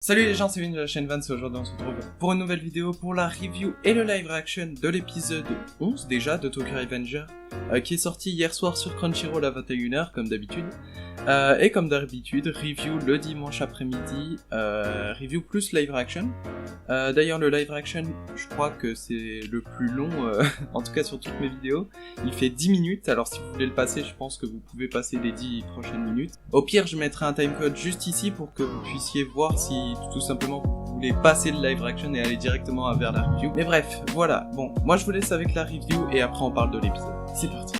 Salut les gens, c'est Vin de la chaîne Vance et aujourd'hui on se retrouve pour une nouvelle vidéo pour la review et le live reaction de l'épisode 11 déjà de Tokyo Revenger qui est sorti hier soir sur Crunchyroll à 21h comme d'habitude. Et comme d'habitude, review le dimanche après-midi, review plus live reaction. D'ailleurs le live reaction, je crois que c'est le plus long, en tout cas sur toutes mes vidéos. Il fait 10 minutes, alors si vous voulez le passer, je pense que vous pouvez passer les 10 prochaines minutes. Au pire, je mettrai un timecode juste ici pour que vous puissiez voir si tout simplement vous voulez passer le live reaction et aller directement vers la review. Mais bref, voilà, bon, moi je vous laisse avec la review et après on parle de l'épisode. C'est parti.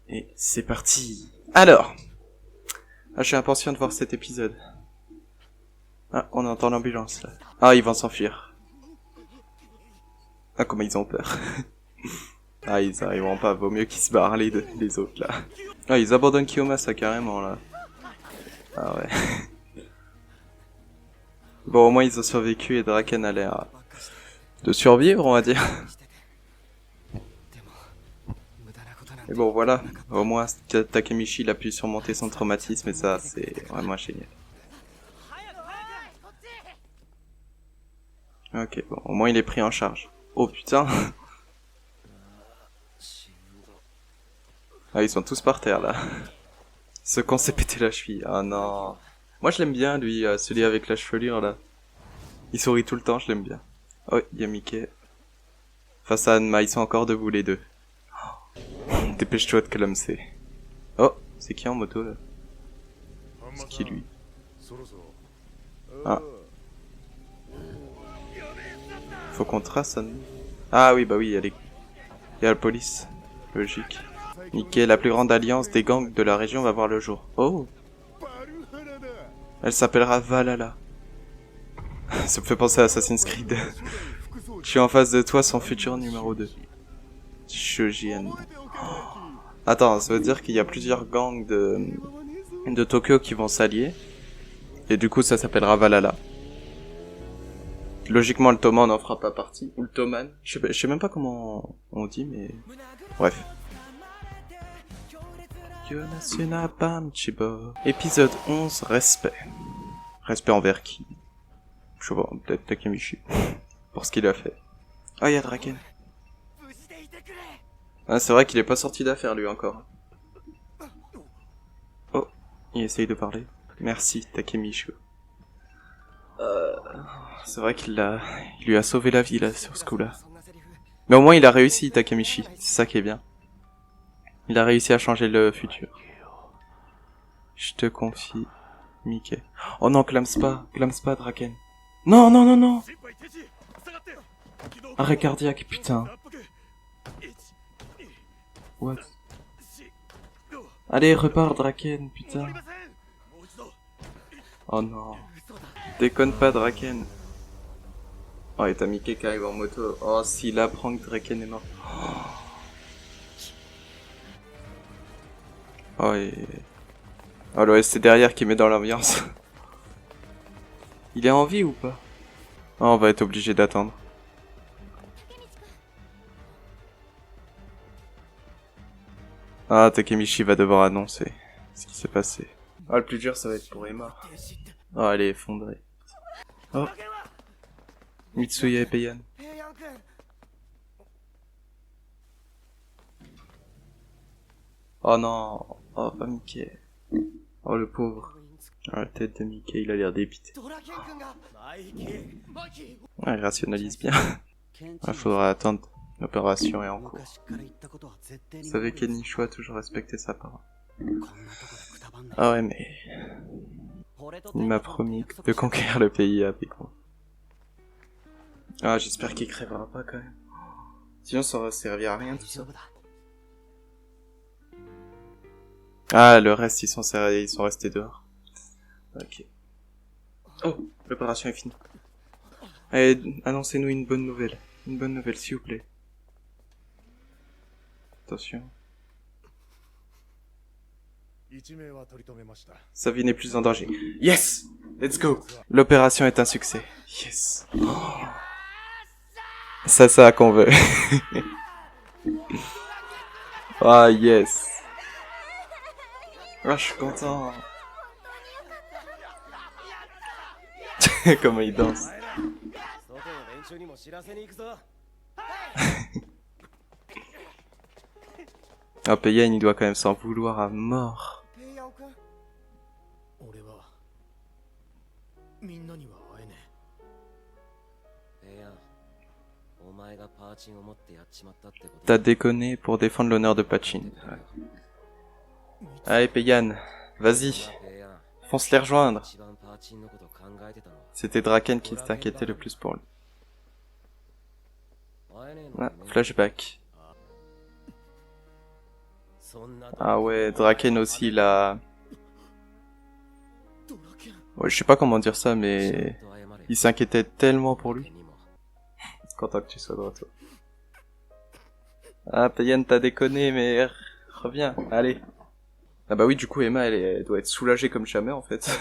Et c'est parti. Alors, je suis impatient de voir cet épisode. Ah, on entend l'ambulance là. Ah, ils vont s'enfuir. Ah, comment ils ont peur. Ah, ils arriveront pas, vaut mieux qu'ils se barrent les autres là. Ah, ils abandonnent Kiyomasa carrément là. Ah ouais. Bon, au moins ils ont survécu et Draken a l'air de survivre, on va dire. Et bon voilà, au moins Takemichi il a pu surmonter son traumatisme et ça c'est vraiment génial. Ok, bon, au moins il est pris en charge. Oh putain. Ah, ils sont tous par terre là. Ceux qu'on s'est pété la cheville. Ah non. Moi je l'aime bien lui, celui avec la chevelure là. Il sourit tout le temps, je l'aime bien. Oh, il y a Mickey. Face à Anma, ils sont encore debout les deux. Dépêche-toi de clamser. Oh, c'est qui en moto là? C'est qui lui? Ah. Faut qu'on trace Anma. Ah oui, bah oui, il y a la police. Logique. Mickey, la plus grande alliance des gangs de la région va voir le jour. Oh. Elle s'appellera Valhalla. Ça me fait penser à Assassin's Creed. Je suis en face de toi, son futur numéro 2. Shojian. Attends, ça veut dire qu'il y a plusieurs gangs de Tokyo qui vont s'allier. Et du coup, ça s'appellera Valhalla. Logiquement, le Toman n'en fera pas partie. Ou le Toman. Je sais même pas comment on dit, mais... Bref. Épisode 11, respect. Respect envers qui? Je sais pas, peut-être Takemichi. Pour ce qu'il a fait. Ah, il y a Draken. Ah, c'est vrai qu'il est pas sorti d'affaire lui encore. Oh, il essaye de parler. Merci Takemichi. C'est vrai il lui a sauvé la vie là sur ce coup-là. Mais au moins il a réussi Takemichi, c'est ça qui est bien. Il a réussi à changer le futur. Je te confie, Mickey. Oh non, clame pas Draken. Non, non, non, non. Arrêt cardiaque, putain. What? Allez, repars Draken, putain. Oh non. Déconne pas Draken. Oh, et t'as Mickey qui arrive en moto. Oh, s'il apprend que Draken est mort. Oh, et... Oh, l'OST derrière qui met dans l'ambiance. Il est en vie ou pas? Oh, on va être obligé d'attendre. Ah, Takemichi va devoir annoncer ce qui s'est passé. Ah, le plus dur, ça va être pour Emma. Oh, elle est effondrée. Oh. Mitsuya et Peian. Oh non. Oh, pas Mickey. Oh, le pauvre. Oh, la tête de Mickey, il a l'air dépité. Ouais, il rationalise bien. Il faudra attendre. L'opération est en cours. Vous savez qu'Enishua a toujours respecté sa parole. Ah ouais, mais... Il m'a promis de conquérir le pays avec moi. Ah, j'espère qu'il crèvera pas quand même. Sinon ça aurait servi à rien tout ça. Ah, le reste ils sont restés dehors. Ok. Oh, l'opération est finie. Allez, annoncez-nous une bonne nouvelle. Une bonne nouvelle s'il vous plaît. Attention. Sa vie n'est plus en danger. Yes! Let's go! L'opération est un succès. Yes! Oh. Ça qu'on veut. Ah yes. Ah, je suis content. Comment il danse. Ah, Payan, il doit quand même s'en vouloir à mort. T'as déconné pour défendre l'honneur de Pachin. Ouais. Allez, Payan, vas-y. Fonce les rejoindre. C'était Draken qui s'inquiétait le plus pour lui. Ah, flashback. Ah ouais, Draken aussi, il a... Ouais, je sais pas comment dire ça, mais... Il s'inquiétait tellement pour lui. Content que tu sois de retour. Ah, Payan, t'as déconné, mais... Reviens, allez. Ah bah oui, du coup, Emma, elle doit être soulagée comme jamais, en fait.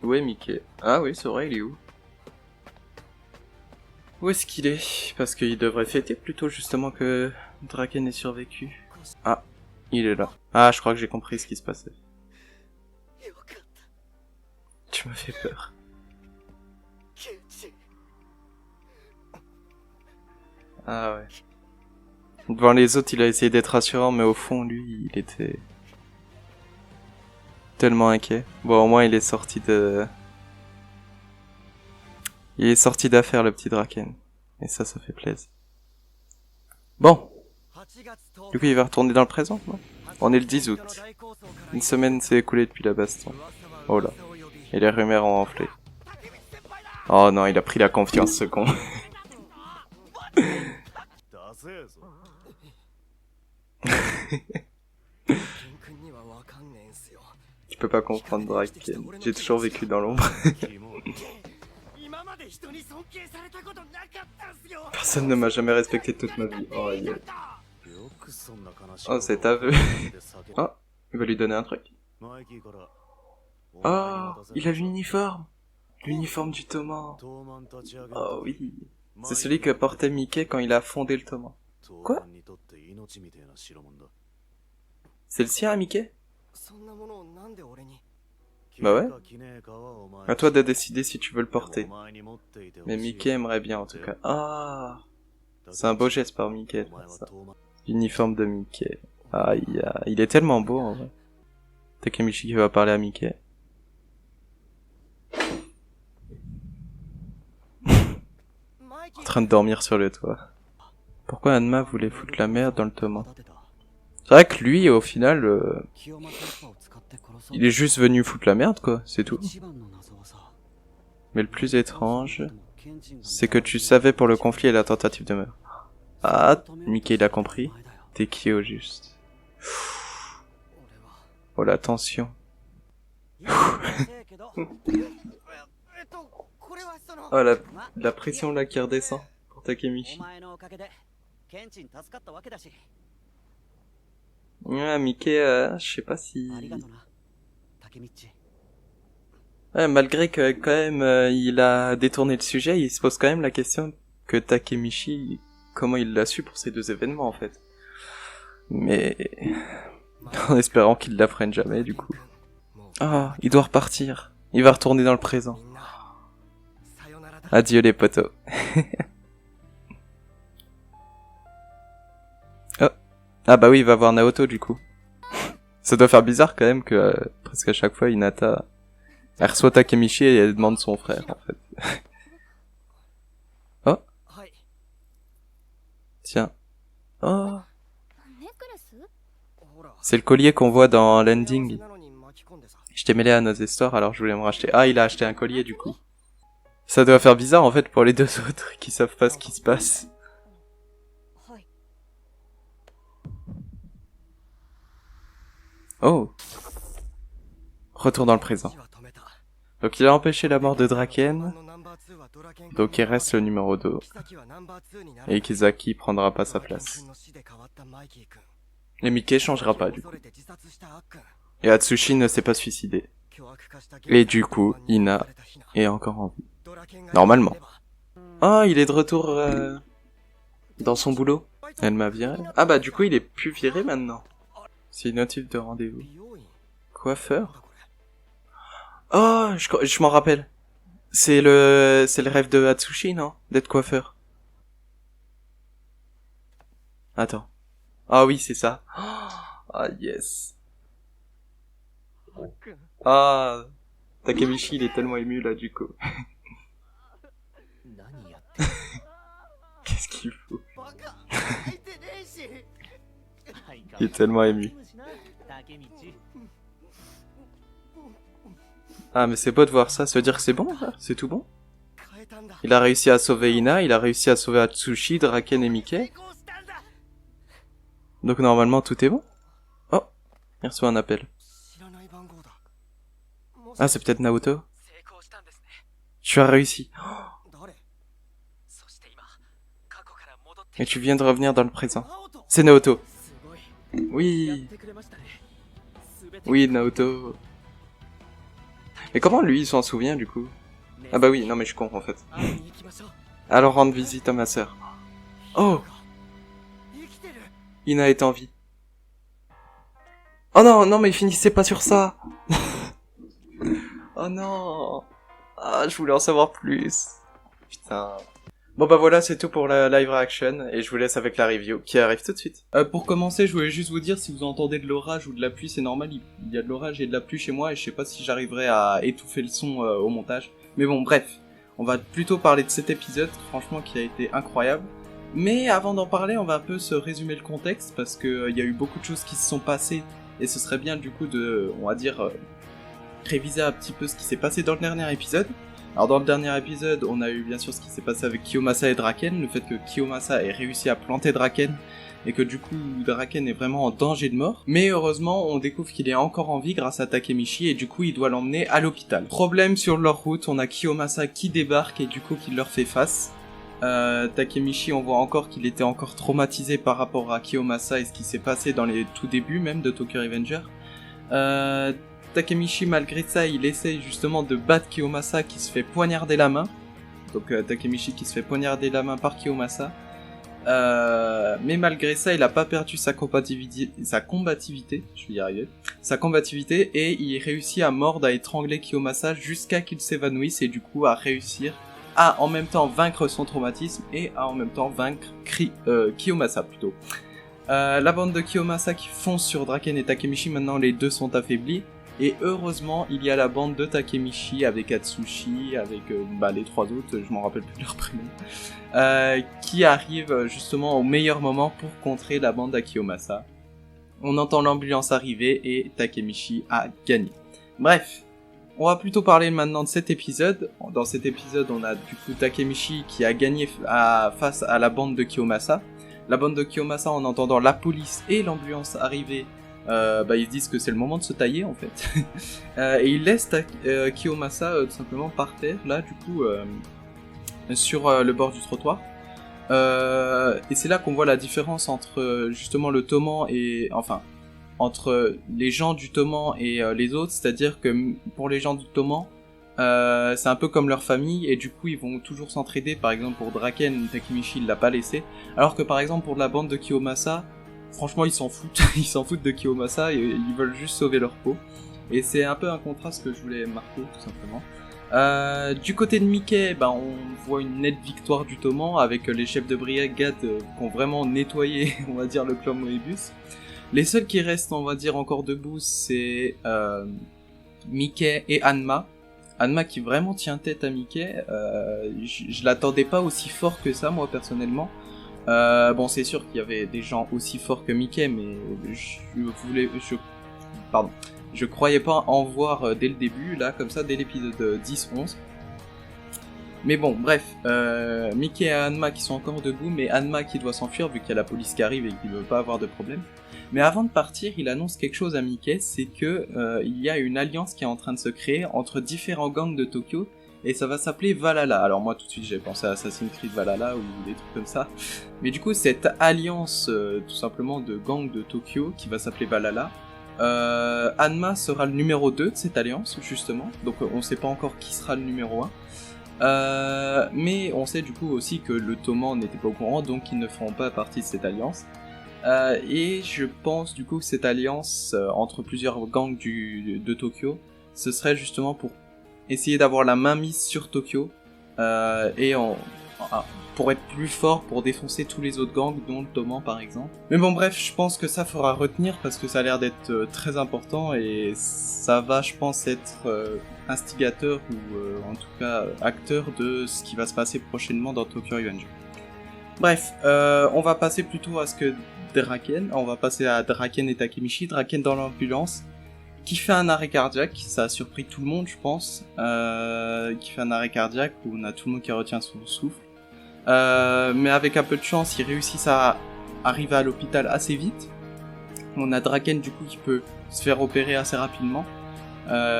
Où est Mickey? Ah oui, c'est vrai, il est où? Où est-ce qu'il est? Parce qu'il devrait fêter plutôt, justement, que Draken ait survécu. Ah, il est là. Ah, je crois que j'ai compris ce qui se passait. Tu m'as fait peur. Ah ouais. Devant les autres, il a essayé d'être rassurant, mais au fond, lui, il était... tellement inquiet. Bon, au moins, il est sorti de... Il est sorti d'affaire, le petit Draken. Et ça fait plaisir. Bon. Du coup, il va retourner dans le présent, non? On est le 10 août. Une semaine s'est écoulée depuis la baston. Oh là. Et les rumeurs ont enflé. Oh non, il a pris la confiance, ce con. Tu peux pas comprendre Draken. J'ai toujours vécu dans l'ombre. Personne ne m'a jamais respecté toute ma vie. Oh, yeah. Oh, c'est aveu. Oh, il va lui donner un truc. Oh, il a l'uniforme. L'uniforme du Toman. Oh oui. C'est celui que portait Mickey quand il a fondé le Toman. Quoi? C'est le sien à Mickey? Bah ouais. À toi de décider si tu veux le porter. Mais Mickey aimerait bien en tout cas. Ah, c'est un beau geste par Mickey de faire ça. L'uniforme de Mickey. Ah, il est tellement beau en vrai. Takemichi qui va parler à Mickey. En train de dormir sur le toit. Pourquoi Hanma voulait foutre la merde dans le Toman? C'est vrai que lui, au final, il est juste venu foutre la merde, quoi, c'est tout. Mais le plus étrange, c'est que tu savais pour le conflit et la tentative de meurtre. Ah, Mickey, il a compris. T'es qui au juste? Oh, la tension. Oh, la pression là qui redescend pour Takemichi. Ouais, Mickey, je sais pas si... Ouais, malgré que quand même il a détourné le sujet, il se pose quand même la question que Takemichi, comment il l'a su pour ces deux événements en fait. Mais... en espérant qu'il l'apprenne jamais du coup. Ah, il doit repartir. Il va retourner dans le présent. Adieu les potos. Oh. Ah bah oui, il va voir Naoto du coup. Ça doit faire bizarre quand même que presque à chaque fois Hinata elle reçoit Takemichi et elle demande son frère en fait. Oh. Tiens. Oh. C'est le collier qu'on voit dans l'ending. Je t'ai mêlé à nos stores alors je voulais me racheter. Ah, il a acheté un collier du coup. Ça doit faire bizarre en fait pour les deux autres qui savent pas ce qui se passe. Oh. Retour dans le présent. Donc il a empêché la mort de Draken. Donc il reste le numéro 2. Et Kizaki prendra pas sa place. Et Mickey changera pas du coup. Et Atsushi ne s'est pas suicidé. Et du coup, Ina est encore en vie. Normalement. Ah, il est de retour dans son boulot. Elle m'a viré. Ah bah du coup il est plus viré maintenant. C'est une notif de rendez-vous. Coiffeur. Oh, je m'en rappelle. C'est le rêve de Atsushi, non? D'être coiffeur. Attends. Ah oui, c'est ça. Ah yes. Ah, Takemichi il est tellement ému là du coup. Qu'est-ce qu'il faut? Il est tellement ému. Ah mais c'est beau de voir ça, ça veut dire que c'est bon là? C'est tout bon? Il a réussi à sauver Ina, il a réussi à sauver Atsushi, Draken et Mickey. Donc normalement tout est bon. Oh, il reçoit un appel. Ah c'est peut-être Naoto. Tu as réussi. Et tu viens de revenir dans le présent. C'est Naoto. Oui. Oui, Naoto. Mais comment lui il s'en souvient du coup? Ah bah oui, non mais je comprends en fait. Alors rendre visite à ma sœur. Oh, Ina est en vie. Oh non, non mais finissez pas sur ça. Oh non. Ah, je voulais en savoir plus. Putain. Bon bah voilà, c'est tout pour la live reaction, et je vous laisse avec la review, qui arrive tout de suite. Pour commencer, je voulais juste vous dire, si vous entendez de l'orage ou de la pluie, c'est normal, il y a de l'orage et de la pluie chez moi, et je sais pas si j'arriverai à étouffer le son au montage. Mais bon, bref, on va plutôt parler de cet épisode, franchement, qui a été incroyable. Mais avant d'en parler, on va un peu se résumer le contexte, parce que y a eu beaucoup de choses qui se sont passées, et ce serait bien du coup de, on va dire, réviser un petit peu ce qui s'est passé dans le dernier épisode. Alors dans le dernier épisode, on a eu bien sûr ce qui s'est passé avec Kiyomasa et Draken, le fait que Kiyomasa ait réussi à planter Draken, et que du coup Draken est vraiment en danger de mort. Mais heureusement, on découvre qu'il est encore en vie grâce à Takemichi, et du coup il doit l'emmener à l'hôpital. Problème sur leur route, on a Kiyomasa qui débarque et du coup qui leur fait face. Takemichi, on voit encore qu'il était encore traumatisé par rapport à Kiyomasa et ce qui s'est passé dans les tout débuts même de Tokyo Revenger. Takemichi, malgré ça, il essaye justement de battre Kiyomasa qui se fait poignarder la main. Donc Takemichi qui se fait poignarder la main par Kiyomasa. Mais malgré ça, il a pas perdu sa combativité, je vais y arriver, sa combativité, et il réussit à mordre, à étrangler Kiyomasa jusqu'à qu'il s'évanouisse, et du coup à réussir à en même temps vaincre son traumatisme et à en même temps vaincre Kiyomasa plutôt. La bande de Kiyomasa qui fonce sur Draken et Takemichi, maintenant les deux sont affaiblis. Et heureusement, il y a la bande de Takemichi avec Atsushi, avec les trois autres, je m'en rappelle plus de leur prénom, qui arrivent justement au meilleur moment pour contrer la bande à Kiyomasa. On entend l'ambulance arriver et Takemichi a gagné. Bref, on va plutôt parler maintenant de cet épisode. Dans cet épisode, on a du coup Takemichi qui a gagné face à la bande de Kiyomasa. La bande de Kiyomasa, en entendant la police et l'ambulance arriver, ils se disent que c'est le moment de se tailler en fait. Et ils laissent Kiyomasa tout simplement par terre, là du coup, sur le bord du trottoir. Et c'est là qu'on voit la différence entre justement le Toman et... Enfin, entre les gens du Toman et les autres, c'est-à-dire que pour les gens du Toman, c'est un peu comme leur famille, et du coup ils vont toujours s'entraider. Par exemple pour Draken, Takemichi il l'a pas laissé, alors que par exemple pour la bande de Kiyomasa, franchement ils s'en foutent, ils s'en foutent de Kiyomasa, et ils veulent juste sauver leur peau. Et c'est un peu un contraste que je voulais marquer tout simplement. Du côté de Mickey, on voit une nette victoire du Toman avec les chefs de brigade qui ont vraiment nettoyé, on va dire, le clan Moebius. Les seuls qui restent, on va dire, encore debout, c'est Mickey et Hanma. Hanma qui vraiment tient tête à Mickey. Je l'attendais pas aussi fort que ça, moi, personnellement. C'est sûr qu'il y avait des gens aussi forts que Mickey, mais je croyais pas en voir dès le début, là, comme ça, dès l'épisode 10-11. Mais bon, bref, Mickey et Hanma qui sont encore debout, mais Hanma qui doit s'enfuir vu qu'il y a la police qui arrive et qui veut pas avoir de problème. Mais avant de partir, il annonce quelque chose à Mickey, c'est que il y a une alliance qui est en train de se créer entre différents gangs de Tokyo, et ça va s'appeler Valhalla. Alors moi tout de suite j'ai pensé à Assassin's Creed Valhalla ou des trucs comme ça. Mais du coup cette alliance tout simplement de gangs de Tokyo qui va s'appeler Valhalla, Hanma sera le numéro 2 de cette alliance justement, donc on sait pas encore qui sera le numéro 1. Mais on sait du coup aussi que le Toman n'était pas au courant, donc ils ne feront pas partie de cette alliance. Et je pense du coup que cette alliance entre plusieurs gangs de Tokyo, ce serait justement pour essayer d'avoir la main mise sur Tokyo pour être plus fort, pour défoncer tous les autres gangs, dont le Toman par exemple. Mais bon bref, je pense que ça fera retenir parce que ça a l'air d'être très important et ça va, je pense, être instigateur ou en tout cas acteur de ce qui va se passer prochainement dans Tokyo Revengers. Bref, on va passer plutôt à ce que Draken, on va passer à Draken et Takemichi. Draken dans l'ambulance, qui fait un arrêt cardiaque, ça a surpris tout le monde je pense, qui fait un arrêt cardiaque où on a tout le monde qui retient son souffle. Mais avec un peu de chance, ils réussissent à arriver à l'hôpital assez vite. On a Draken du coup qui peut se faire opérer assez rapidement.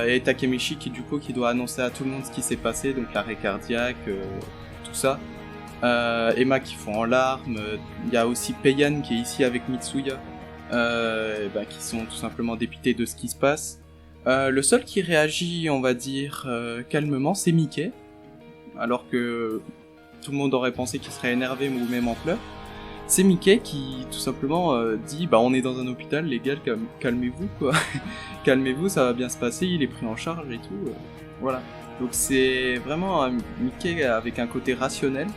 Et Takemichi qui doit annoncer à tout le monde ce qui s'est passé, donc l'arrêt cardiaque, tout ça. Emma qui fond en larmes, il y a aussi Peiyan qui est ici avec Mitsuya, qui sont tout simplement dépités de ce qui se passe. Le seul qui réagit, on va dire, calmement, c'est Mickey, alors que tout le monde aurait pensé qu'il serait énervé ou même en pleurs. C'est Mickey qui tout simplement dit on est dans un hôpital, les gars, calmez-vous quoi. Calmez-vous, ça va bien se passer, il est pris en charge et tout. Voilà. Donc c'est vraiment un Mickey avec un côté rationnel,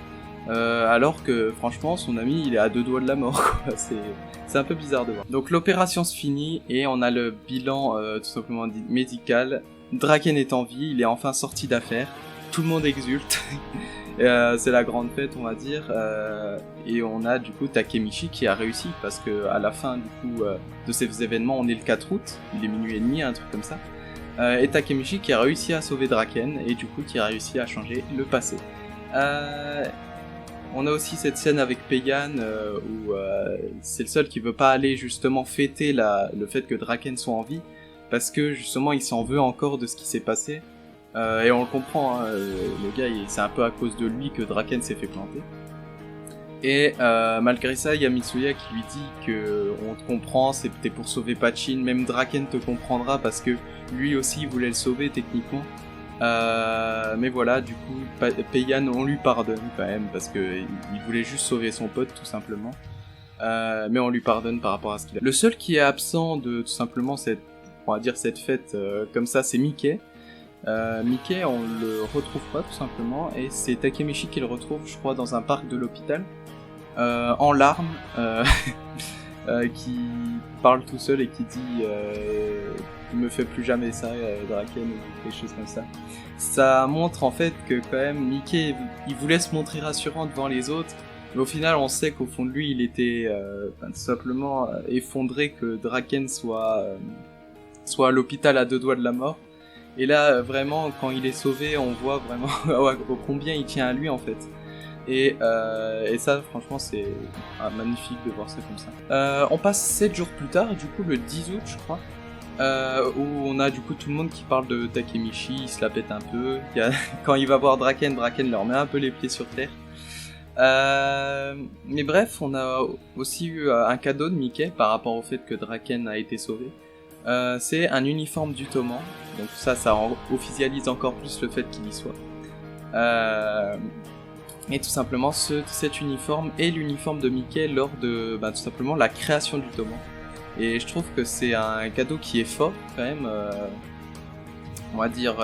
alors que franchement son ami il est à 2 doigts de la mort quoi. C'est un peu bizarre de voir. Donc l'opération se finit et on a le bilan tout simplement médical. Draken est en vie, il est enfin sorti d'affaire, tout le monde exulte. C'est la grande fête on va dire, et on a du coup Takemichi qui a réussi parce que à la fin du coup de ces événements, on est le 4 août, il est minuit et demi, un truc comme ça, et Takemichi qui a réussi à sauver Draken et du coup qui a réussi à changer le passé. On a aussi cette scène avec Peiyan où c'est le seul qui veut pas aller justement fêter le fait que Draken soit en vie parce que justement il s'en veut encore de ce qui s'est passé. Et on le comprend, hein, le gars, c'est un peu à cause de lui que Draken s'est fait planter. Et malgré ça, il y a Mitsuya qui lui dit que on te comprend, c'était pour sauver Pachin, même Draken te comprendra parce que lui aussi il voulait le sauver techniquement. Mais voilà, du coup, Peiyan, on lui pardonne quand même parce que il voulait juste sauver son pote tout simplement. Mais on lui pardonne par rapport à ce qu'il a. Le seul qui est absent de tout simplement cette fête comme ça, c'est Mickey. Mickey, on le retrouve pas tout simplement, et c'est Takemichi qui le retrouve, je crois, dans un parc de l'hôpital, en larmes, qui parle tout seul et qui dit me fais plus jamais ça, Draken, ou quelque chose comme ça. Ça montre en fait que quand même Mickey, il voulait se montrer rassurant devant les autres, mais au final on sait qu'au fond de lui il était tout simplement effondré que Draken soit à l'hôpital à 2 doigts de la mort. Et là, vraiment, quand il est sauvé, on voit vraiment combien il tient à lui, en fait. Et ça, franchement, c'est magnifique de voir ça comme ça. On passe 7 jours plus tard, du coup, le 10 août, je crois, où on a, du coup, tout le monde qui parle de Takemichi, il se la pète un peu. Quand il va voir Draken leur met un peu les pieds sur terre. Mais bref, on a aussi eu un cadeau de Mickey par rapport au fait que Draken a été sauvé. C'est un uniforme du Toman, donc ça officialise encore plus le fait qu'il y soit. Et tout simplement, cet uniforme est l'uniforme de Mickey lors de tout simplement la création du Toman. Et je trouve que c'est un cadeau qui est fort quand même. On va dire,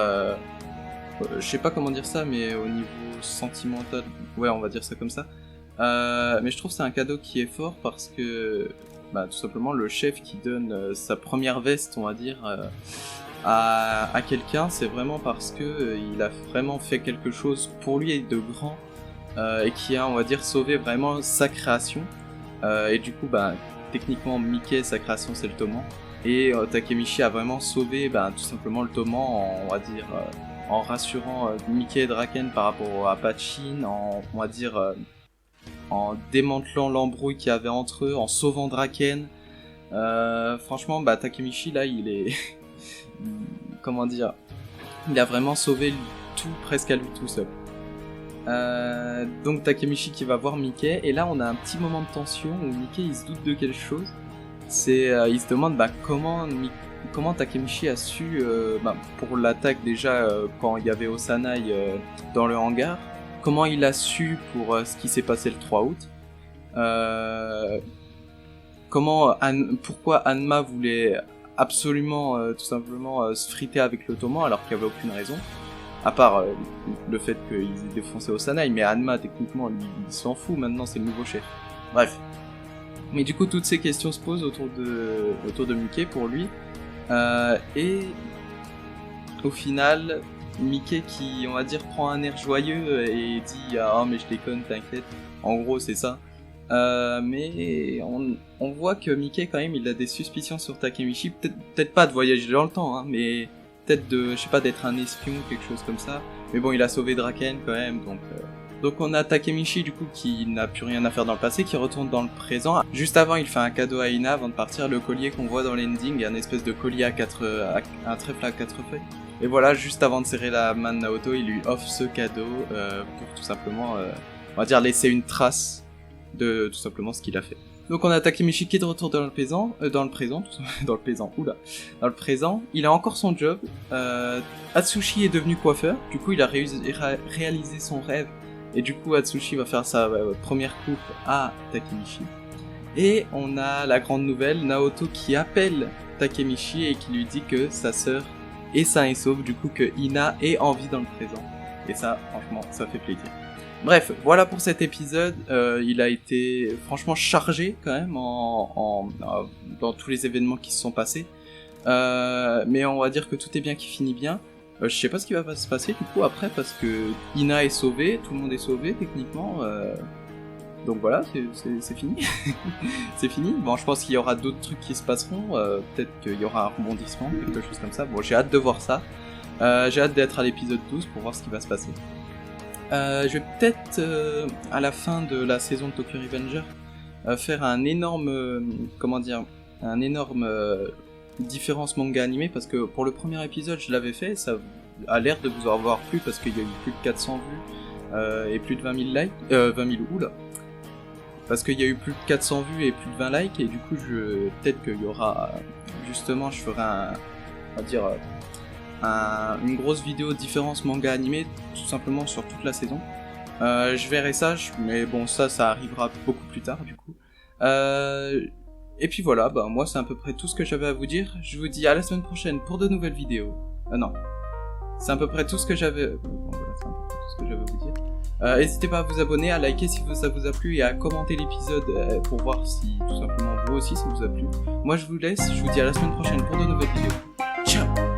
je sais pas comment dire ça, mais au niveau sentimental, ouais, on va dire ça comme ça. Mais je trouve que c'est un cadeau qui est fort parce que tout simplement le chef qui donne sa première veste, on va dire, à quelqu'un, c'est vraiment parce que il a vraiment fait quelque chose pour lui de grand, et qui a, on va dire, sauvé vraiment sa création. Et du coup, techniquement, Mickey, sa création, c'est le Toman. Et Takemichi a vraiment sauvé tout simplement le Toman, on va dire, en rassurant Mickey et Draken par rapport à Pachin, on va dire... en démantelant l'embrouille qu'il y avait entre eux, en sauvant Draken. Franchement, Takemichi, là, il est... comment dire, il a vraiment sauvé tout presque à lui tout seul. Donc Takemichi qui va voir Mickey, et là on a un petit moment de tension où Mickey il se doute de quelque chose. Il se demande comment comment Takemichi a su, pour l'attaque déjà quand il y avait Osanai dans le hangar, comment il a su pour ce qui s'est passé le 3 août, pourquoi Hanma voulait absolument tout simplement se friter avec l'Ottoman alors qu'il n'y avait aucune raison, à part le fait qu'ils aient défoncé Osanai, mais Hanma techniquement lui il s'en fout, maintenant c'est le nouveau chef. Bref. Mais du coup toutes ces questions se posent autour de Mickey pour lui, et au final Mickey qui on va dire prend un air joyeux et dit ah mais je déconne t'inquiète, en gros c'est ça. Mais on voit que Mickey quand même il a des suspicions sur Takemichi, peut-être pas de voyager dans le temps, hein, mais peut-être d'être un espion, quelque chose comme ça. Mais bon, il a sauvé Draken quand même, donc on a Takemichi du coup qui n'a plus rien à faire dans le passé, qui retourne dans le présent. Juste avant, il fait un cadeau à Ina avant de partir, le collier qu'on voit dans l'ending, un espèce de collier un trèfle à 4 feuilles. Et voilà, juste avant de serrer la main de Naoto, il lui offre ce cadeau pour tout simplement, on va dire, laisser une trace de tout simplement ce qu'il a fait. Donc on a Takemichi qui est de retour dans le présent, il a encore son job, Atsushi est devenu coiffeur, du coup il a réalisé son rêve, et du coup Atsushi va faire sa première coupe à Takemichi. Et on a la grande nouvelle, Naoto qui appelle Takemichi et qui lui dit que sa sœur est sain et sauve, du coup que Ina est en vie dans le présent. Et ça, franchement, ça fait plaisir. Bref, voilà pour cet épisode, il a été franchement chargé quand même dans tous les événements qui se sont passés, mais on va dire que tout est bien qui finit bien. Je sais pas ce qui va se passer du coup après, parce que Ina est sauvée, tout le monde est sauvé techniquement, donc voilà, c'est fini. C'est fini. Bon, je pense qu'il y aura d'autres trucs qui se passeront, peut-être qu'il y aura un rebondissement, quelque chose comme ça. Bon, j'ai hâte de voir ça, j'ai hâte d'être à l'épisode 12 pour voir ce qui va se passer. Je vais peut-être à la fin de la saison de Tokyo Revenger faire un énorme différence manga animé, parce que pour le premier épisode je l'avais fait, ça a l'air de vous avoir plu parce qu'il y a eu plus de 400 vues et plus de 20 000 likes, 20 000 oula, parce qu'il y a eu plus de 400 vues et plus de 20 likes, et du coup peut-être qu'il y aura justement, je ferai une grosse vidéo différence manga animé tout simplement sur toute la saison. Je verrai ça, mais bon ça arrivera beaucoup plus tard du coup. Et puis voilà, moi c'est à peu près tout ce que j'avais à vous dire. Je vous dis à la semaine prochaine pour de nouvelles vidéos. Non, c'est à peu près tout ce que j'avais. Bon, voilà, c'est à peu près tout ce que j'avais à vous dire. N'hésitez pas à vous abonner, à liker si ça vous a plu et à commenter l'épisode pour voir si tout simplement vous aussi ça vous a plu. Moi je vous laisse, je vous dis à la semaine prochaine pour de nouvelles vidéos. Ciao.